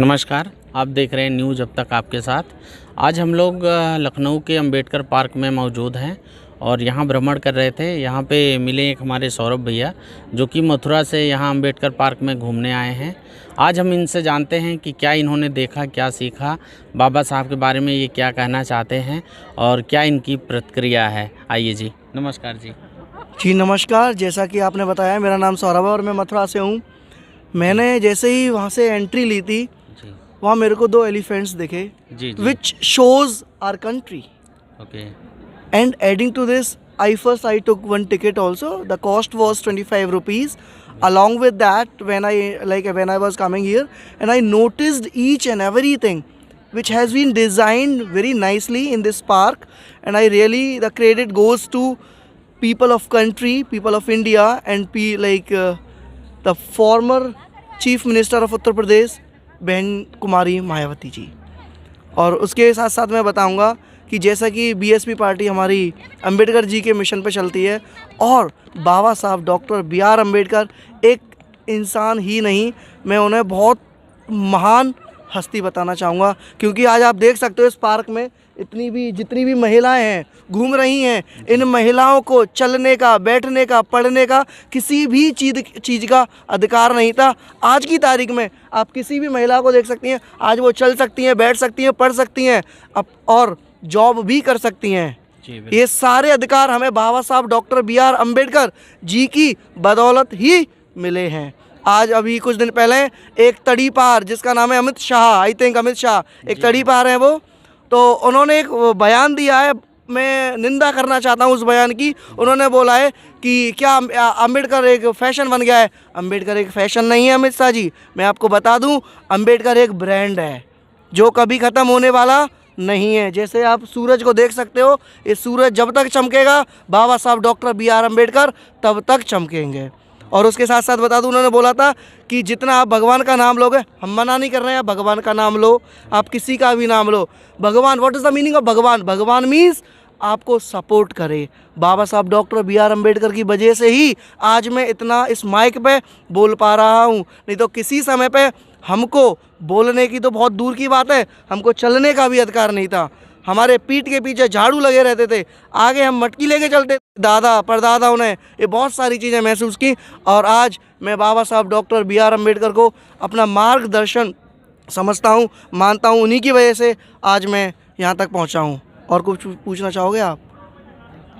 नमस्कार, आप देख रहे हैं न्यूज़ अब तक आपके साथ। आज हम लोग लखनऊ के अंबेडकर पार्क में मौजूद हैं और यहाँ भ्रमण कर रहे थे। यहाँ पे मिले एक हमारे सौरभ भैया जो कि मथुरा से यहाँ अंबेडकर पार्क में घूमने आए हैं। आज हम इनसे जानते हैं कि क्या इन्होंने देखा, क्या सीखा, बाबा साहब के बारे में ये क्या कहना चाहते हैं और क्या इनकी प्रतिक्रिया है। आइए जी। नमस्कार जी। जी नमस्कार। जैसा कि आपने बताया, मेरा नाम सौरभ है और मैं मथुरा से हूँ। मैंने जैसे ही वहाँ से एंट्री ली थी, वहाँ मेरे को 2 एलिफेंट्स दिखे which shows our country. Okay. And adding to this, I took one ticket also. The cost was 25 rupees. Along with that, when I was coming here, and I noticed each and everything which has been designed very nicely in this park, and the credit goes to people of country, people of India, and the former Chief Minister of Uttar Pradesh, बहन कुमारी मायावती जी। और उसके साथ साथ मैं बताऊंगा कि जैसा कि बीएसपी पार्टी हमारी अंबेडकर जी के मिशन पे चलती है और बाबा साहब डॉक्टर BR अम्बेडकर एक इंसान ही नहीं, मैं उन्हें बहुत महान हस्ती बताना चाहूँगा। क्योंकि आज आप देख सकते हो इस पार्क में जितनी भी महिलाएं हैं घूम रही हैं, इन महिलाओं को चलने का, बैठने का, पढ़ने का किसी भी चीज़ का अधिकार नहीं था। आज की तारीख में आप किसी भी महिला को देख सकती हैं, आज वो चल सकती हैं, बैठ सकती हैं, पढ़ सकती हैं और जॉब भी कर सकती हैं। ये सारे अधिकार हमें बाबा साहब डॉक्टर BR अम्बेडकर जी की बदौलत ही मिले हैं। आज अभी कुछ दिन पहले एक तड़ीपार जिसका नाम है अमित शाह, अमित शाह एक तड़ीपार हैं वो, तो उन्होंने एक बयान दिया है। मैं निंदा करना चाहता हूँ उस बयान की। उन्होंने बोला है कि क्या अम्बेडकर एक फ़ैशन बन गया है। अम्बेडकर एक फ़ैशन नहीं है अमित शाह जी, मैं आपको बता दूँ, अम्बेडकर एक ब्रांड है जो कभी ख़त्म होने वाला नहीं है। जैसे आप सूरज को देख सकते हो, ये सूरज जब तक चमकेगा बाबा साहब डॉक्टर BR अम्बेडकर तब तक चमकेंगे। और उसके साथ साथ बता दूं, उन्होंने बोला था कि जितना आप भगवान का नाम लोगे, हम मना नहीं कर रहे हैं, आप भगवान का नाम लो, आप किसी का भी नाम लो। भगवान, what is the meaning of भगवान? भगवान मीन्स आपको सपोर्ट करे। बाबा साहब डॉक्टर BR अम्बेडकर की वजह से ही आज मैं इतना इस माइक पे बोल पा रहा हूँ, नहीं तो किसी समय पे हमको बोलने की तो बहुत दूर की बात है, हमको चलने का भी अधिकार नहीं था। हमारे पीठ के पीछे झाड़ू लगे रहते थे, आगे हम मटकी लेके चलते। दादा परदादाओं ने ये बहुत सारी चीज़ें महसूस की और आज मैं बाबा साहब डॉक्टर BR अम्बेडकर को अपना मार्गदर्शन समझता हूँ, मानता हूँ। उन्हीं की वजह से आज मैं यहाँ तक पहुँचा हूँ। और कुछ पूछना चाहोगे आप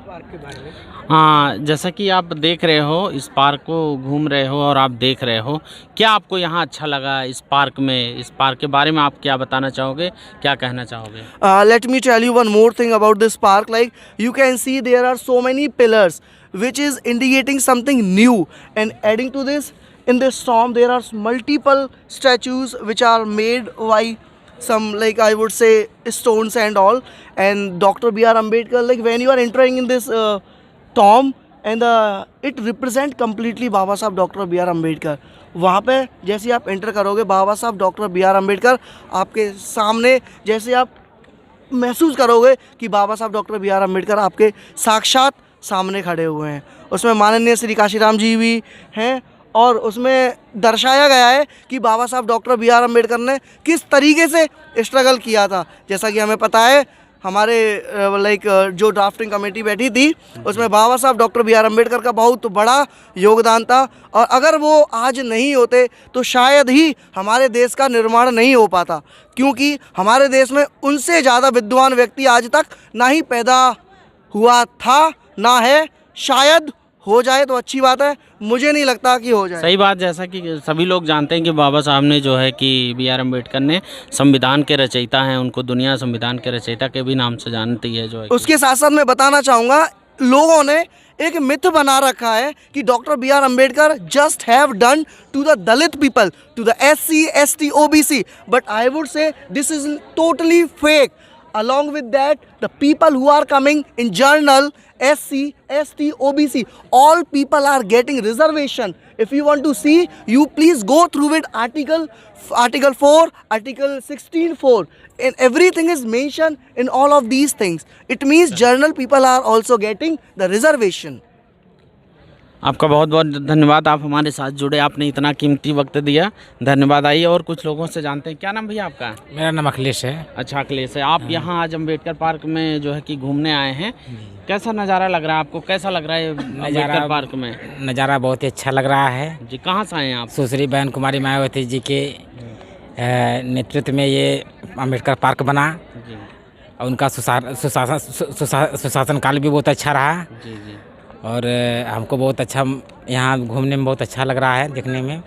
पार्क के बारे में? हाँ, जैसा कि आप देख रहे हो, इस पार्क को घूम रहे हो और आप देख रहे हो, क्या आपको यहाँ अच्छा लगा इस पार्क में? इस पार्क के बारे में आप क्या बताना चाहोगे, क्या कहना चाहोगे? Let me tell you one more thing about this park. Like you can see, there are so many pillars which is indicating something new, and adding to this, in this storm there are multiple statues which are made by some, like I would say, stones and all. And Dr. BR Ambedkar, like when you are entering in this tomb, and it represent completely बाबा साहब doctor BR Ambedkar. वहाँ पे जैसे आप enter करोगे, बाबा साहब doctor BR Ambedkar आपके सामने, जैसे आप महसूस करोगे कि बाबा साहब डॉक्टर BR अम्बेडकर आपके साक्षात सामने खड़े हुए हैं। उसमें माननीय श्री काशीराम जी भी हैं और उसमें दर्शाया गया है कि बाबा साहब डॉक्टर BR अम्बेडकर ने किस तरीके से स्ट्रगल किया था। जैसा कि हमें पता है, हमारे जो ड्राफ्टिंग कमेटी बैठी थी उसमें बाबा साहब डॉक्टर BR अम्बेडकर का बहुत बड़ा योगदान था, और अगर वो आज नहीं होते तो शायद ही हमारे देश का निर्माण नहीं हो पाता। क्योंकि हमारे देश में उनसे ज़्यादा विद्वान व्यक्ति आज तक ना ही पैदा हुआ था, ना है। शायद हो जाए तो अच्छी बात है, मुझे नहीं लगता कि हो जाए। सही बात। जैसा कि सभी लोग जानते हैं कि बाबा साहब ने जो है कि BR अम्बेडकर ने संविधान के रचयिता हैं, उनको दुनिया संविधान के रचयिता के भी नाम से जानती है जो है। उसके साथ साथ मैं बताना चाहूँगा, लोगों ने एक मिथ बना रखा है कि doctor BR Ambedkar just have done to the Dalit people, to the SC, ST, OBC, but I would say this is totally fake. Along with that, the people who are coming in journal, SC, ST, OBC, all people are getting reservation. If you want to see, you please go through it. Article 4, Article 16(4), and everything is mentioned in all of these things. It means journal people are also getting the reservation. आपका बहुत बहुत धन्यवाद, आप हमारे साथ जुड़े, आपने इतना कीमती वक्त दिया, धन्यवाद। आइए और कुछ लोगों से जानते हैं। क्या नाम भैया आपका? मेरा नाम अखिलेश है। अच्छा अखिलेश है। आप यहाँ आज अम्बेडकर पार्क में जो है कि घूमने आए हैं, कैसा नज़ारा लग रहा है आपको? कैसा लग रहा है अम्बेडकर पार्क में? नज़ारा बहुत ही अच्छा लग रहा है जी। कहाँ से आए हैं आप? सुश्री बहन कुमारी मायावती जी के नेतृत्व में ये अम्बेडकर पार्क बना जी और उनका सुशासन काल भी बहुत अच्छा रहा जी जी। और हमको बहुत अच्छा यहाँ घूमने में बहुत अच्छा लग रहा है देखने में।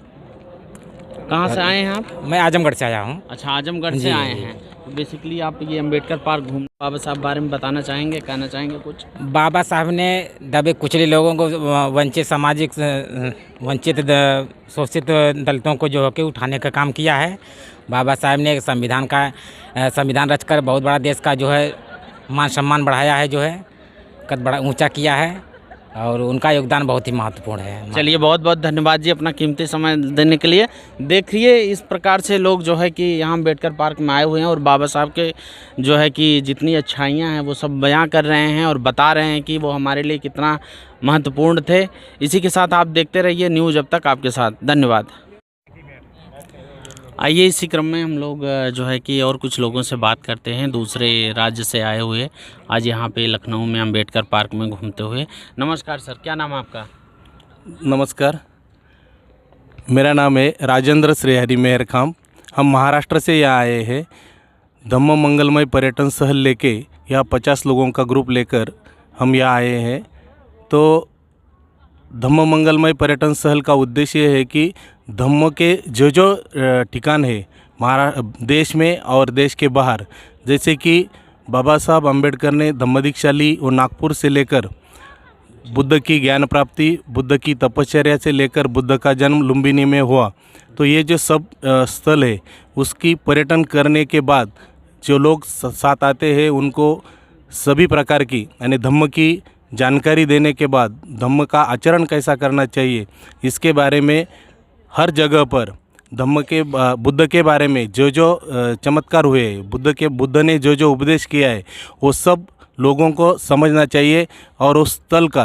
कहाँ से आए हैं आप? मैं आजमगढ़ से आया हूँ। अच्छा आजमगढ़ से जी, आए जी। हैं। तो बेसिकली आप ये अम्बेडकर पार्क घूम बाबा साहब बारे में बताना चाहेंगे, कहना चाहेंगे कुछ? बाबा साहब ने दबे कुचले लोगों को, वंचित सामाजिक वंचित शोषित दलितों को जो है कि उठाने का काम किया है। बाबा साहब ने संविधान रचकर बहुत बड़ा देश का जो है मान सम्मान बढ़ाया है, जो है कद बड़ा ऊंचा किया है और उनका योगदान बहुत ही महत्वपूर्ण है। चलिए बहुत बहुत धन्यवाद जी अपना कीमती समय देने के लिए। देखिए इस प्रकार से लोग जो है कि यहाँ अम्बेडकर पार्क में आए हुए हैं और बाबा साहब के जो है कि जितनी अच्छाइयाँ हैं वो सब बयां कर रहे हैं और बता रहे हैं कि वो हमारे लिए कितना महत्वपूर्ण थे। इसी के साथ आप देखते रहिए न्यूज़ अब तक आपके साथ। धन्यवाद। आइए इसी क्रम में हम लोग जो है कि और कुछ लोगों से बात करते हैं, दूसरे राज्य से आए हुए आज यहाँ पे लखनऊ में अम्बेडकर पार्क में घूमते हुए। नमस्कार सर, क्या नाम है आपका? नमस्कार, मेरा नाम है राजेंद्र श्रीहरि मेहर खाम। हम महाराष्ट्र से यहाँ आए हैं। धम्म मंगलमय पर्यटन सहल लेके यहाँ 50 लोगों का ग्रुप लेकर हम यहाँ आए हैं। तो धम्म मंगलमय पर्यटन सहल का उद्देश्य है कि धम्म के जो ठिकान है देश में और देश के बाहर, जैसे कि बाबा साहब अम्बेडकर ने धम्म दीक्षा ली और नागपुर से लेकर बुद्ध की ज्ञान प्राप्ति, बुद्ध की तपश्चर्या से लेकर बुद्ध का जन्म लुम्बिनी में हुआ। तो ये जो सब स्थल है उसकी पर्यटन करने के बाद जो लोग साथ आते हैं उनको सभी प्रकार की यानी धम्म की जानकारी देने के बाद धम्म का आचरण कैसा करना चाहिए इसके बारे में हर जगह पर धम्म के बुद्ध के बारे में जो चमत्कार हुए, बुद्ध ने जो उपदेश किया है वो सब लोगों को समझना चाहिए। और उस स्थल का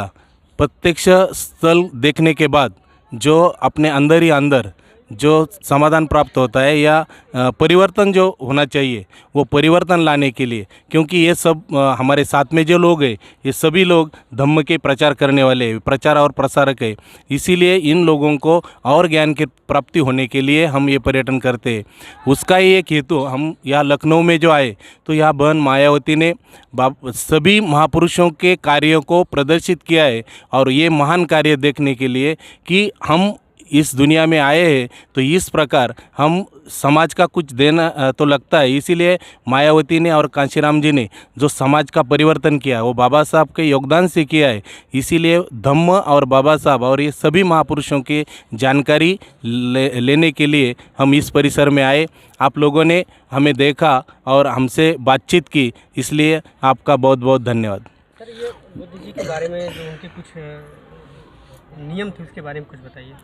प्रत्यक्ष स्थल देखने के बाद जो अपने अंदर ही अंदर जो समाधान प्राप्त होता है या परिवर्तन जो होना चाहिए वो परिवर्तन लाने के लिए, क्योंकि ये सब हमारे साथ में जो लोग हैं ये सभी लोग धम्म के प्रचार करने वाले प्रचार और प्रसारक है। इसीलिए इन लोगों को और ज्ञान की प्राप्ति होने के लिए हम ये पर्यटन करते हैं। उसका ही एक हेतु हम यहाँ लखनऊ में जो आए तो यहाँ बहन मायावती ने सभी महापुरुषों के कार्यों को प्रदर्शित किया है और ये महान कार्य देखने के लिए कि हम इस दुनिया में आए हैं तो इस प्रकार हम समाज का कुछ देना तो लगता है। इसीलिए मायावती ने और कांशीराम जी ने जो समाज का परिवर्तन किया वो बाबा साहब के योगदान से किया है। इसीलिए धम्म और बाबा साहब और ये सभी महापुरुषों की जानकारी लेने के लिए हम इस परिसर में आए। आप लोगों ने हमें देखा और हमसे बातचीत की, इसलिए आपका बहुत बहुत धन्यवाद। सर ये बुद्ध जी के बारे में जो उनके कुछ नियम थे उसके बारे में कुछ बताइए।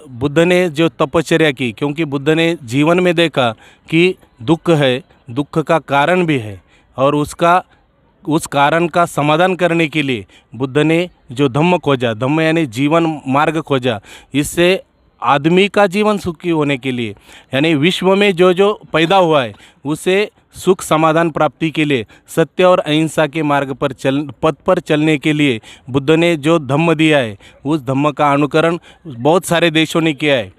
बुद्ध ने जो तपश्चर्या की, क्योंकि बुद्ध ने जीवन में देखा कि दुख है, दुख का कारण भी है और उस कारण का समाधान करने के लिए बुद्ध ने जो धम्म खोजा, धम्म यानी जीवन मार्ग खोजा। इससे आदमी का जीवन सुखी होने के लिए यानी विश्व में जो पैदा हुआ है उसे सुख समाधान प्राप्ति के लिए सत्य और अहिंसा के मार्ग पर पथ पर चलने के लिए बुद्ध ने जो धम्म दिया है उस धम्म का अनुकरण बहुत सारे देशों ने किया है।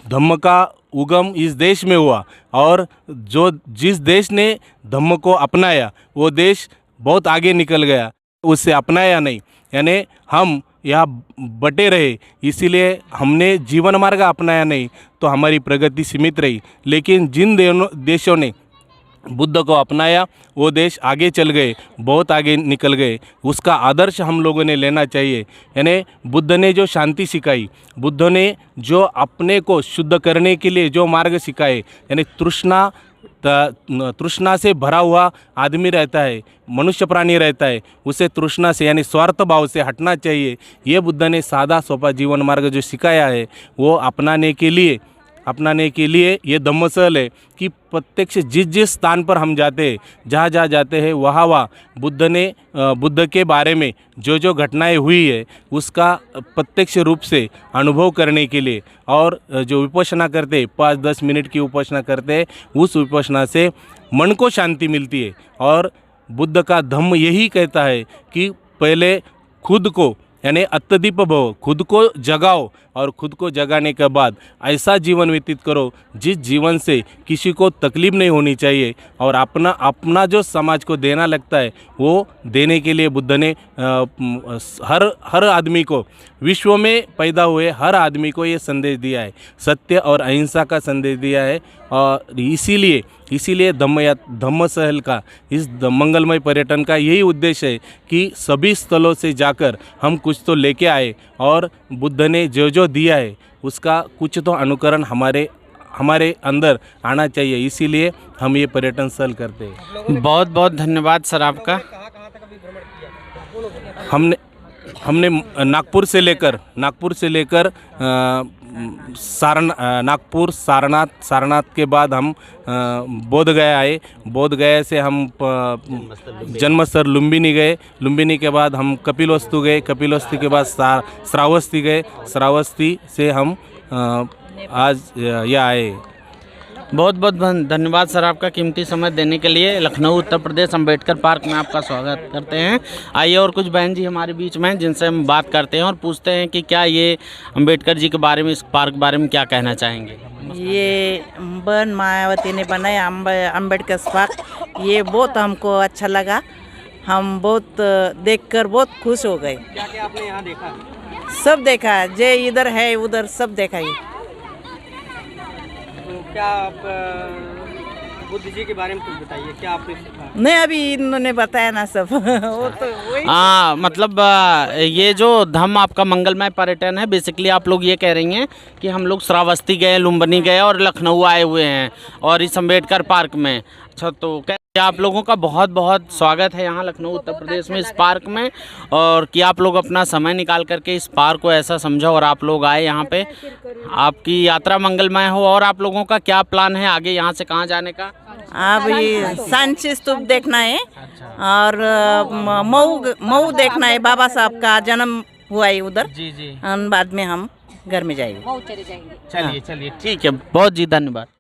धम्म का उगम इस देश में हुआ और जिस देश ने धम्म को अपनाया वो देश बहुत आगे निकल गया, उससे अपनाया नहीं, यानी हम यहाँ बटे रहे। इसीलिए हमने जीवन मार्ग अपनाया नहीं तो हमारी प्रगति सीमित रही। लेकिन जिन देशों ने बुद्ध को अपनाया वो देश आगे चल गए, बहुत आगे निकल गए। उसका आदर्श हम लोगों ने लेना चाहिए। यानी बुद्ध ने जो शांति सिखाई, बुद्ध ने जो अपने को शुद्ध करने के लिए जो मार्ग सिखाए, यानी तृष्णा से भरा हुआ आदमी रहता है, मनुष्य प्राणी रहता है, उसे तृष्णा से यानी स्वार्थ भाव से हटना चाहिए। ये बुद्ध ने सादा सोपा जीवन मार्ग जो सिखाया है वो अपनाने के लिए अपनाने के लिए ये धम्मस्थल है कि प्रत्यक्ष जिस जिस स्थान पर हम जाते हैं, जहाँ जहाँ जाते हैं, वहाँ बुद्ध के बारे में जो जो घटनाएं हुई है उसका प्रत्यक्ष रूप से अनुभव करने के लिए, और जो विपश्यना करते हैं 5-10 मिनट की विपश्यना करते हैं, उस विपश्यना से मन को शांति मिलती है। और बुद्ध का धम्म यही कहता है कि पहले खुद को यानी अत्यधिप भव, खुद को जगाओ, और खुद को जगाने के बाद ऐसा जीवन व्यतीत करो जिस जीवन से किसी को तकलीफ नहीं होनी चाहिए, और अपना जो समाज को देना लगता है वो देने के लिए बुद्ध ने हर आदमी को, विश्व में पैदा हुए हर आदमी को ये संदेश दिया है, सत्य और अहिंसा का संदेश दिया है। और इसीलिए धम्मस्थल का, इस मंगलमय पर्यटन का यही उद्देश्य है कि सभी स्थलों से जाकर हम कुछ तो लेके आए, और बुद्ध ने जो जो दिया है उसका कुछ तो अनुकरण हमारे अंदर आना चाहिए। इसीलिए हम ये पर्यटन स्थल करते हैं। बहुत बहुत धन्यवाद सर आपका। कहाँ कहाँ तक अभी भ्रमण किया? हमने नागपुर से लेकर नागपुर सारनाथ के बाद हम बोध गया आए। बोध गया से हम जन्मस्थल लुम्बिनी गए। लुम्बिनी के बाद हम कपिलवस्तु गए। कपिलवस्तु के बाद श्रावस्ती गए। श्रावस्ती से हम आज यहाँ आए। बहुत बहुत धन्यवाद सर आपका कीमती समय देने के लिए। लखनऊ उत्तर प्रदेश अम्बेडकर पार्क में आपका स्वागत करते हैं। आइए और कुछ बहन जी हमारे बीच में हैं जिनसे हम बात करते हैं और पूछते हैं कि क्या ये अम्बेडकर जी के बारे में, इस पार्क के बारे में क्या कहना चाहेंगे। ये बन मायावती ने बनाया अम्बेडकर पार्क, ये बहुत हमको अच्छा लगा। हम बहुत देखकर बहुत खुश हो गए। क्या क्या आपने यहाँ देखा? सब देखा, जे इधर है उधर सब देखा। ये तो क्या आप बुद्ध जी के बारे में कुछ बताइए, क्या आपने सीखा? नहीं, अभी इन्होंने बताया ना सब। वो तो वही। हाँ, मतलब ये जो धम्म आपका मंगलमय पर्यटन है, बेसिकली आप लोग ये कह रही हैं कि हम लोग श्रावस्ती गए, लुम्बिनी गए और लखनऊ आए हुए हैं और इस अम्बेडकर पार्क में। अच्छा, तो क्या आप लोगों का बहुत बहुत स्वागत है यहाँ लखनऊ उत्तर प्रदेश में इस पार्क में, और कि आप लोग अपना समय निकाल करके इस पार्क को ऐसा समझो और आप लोग आए यहाँ पे। आपकी यात्रा मंगलमय हो। और आप लोगों का क्या प्लान है आगे, यहाँ से कहाँ जाने का? अभी सांची स्तूप देखना है और मऊ देखना है। बाबा साहब का जन्म हुआ है उधर। जी जी। बाद में हम घर में जाएंगे। चलिए ठीक है, बहुत जी धन्यवाद।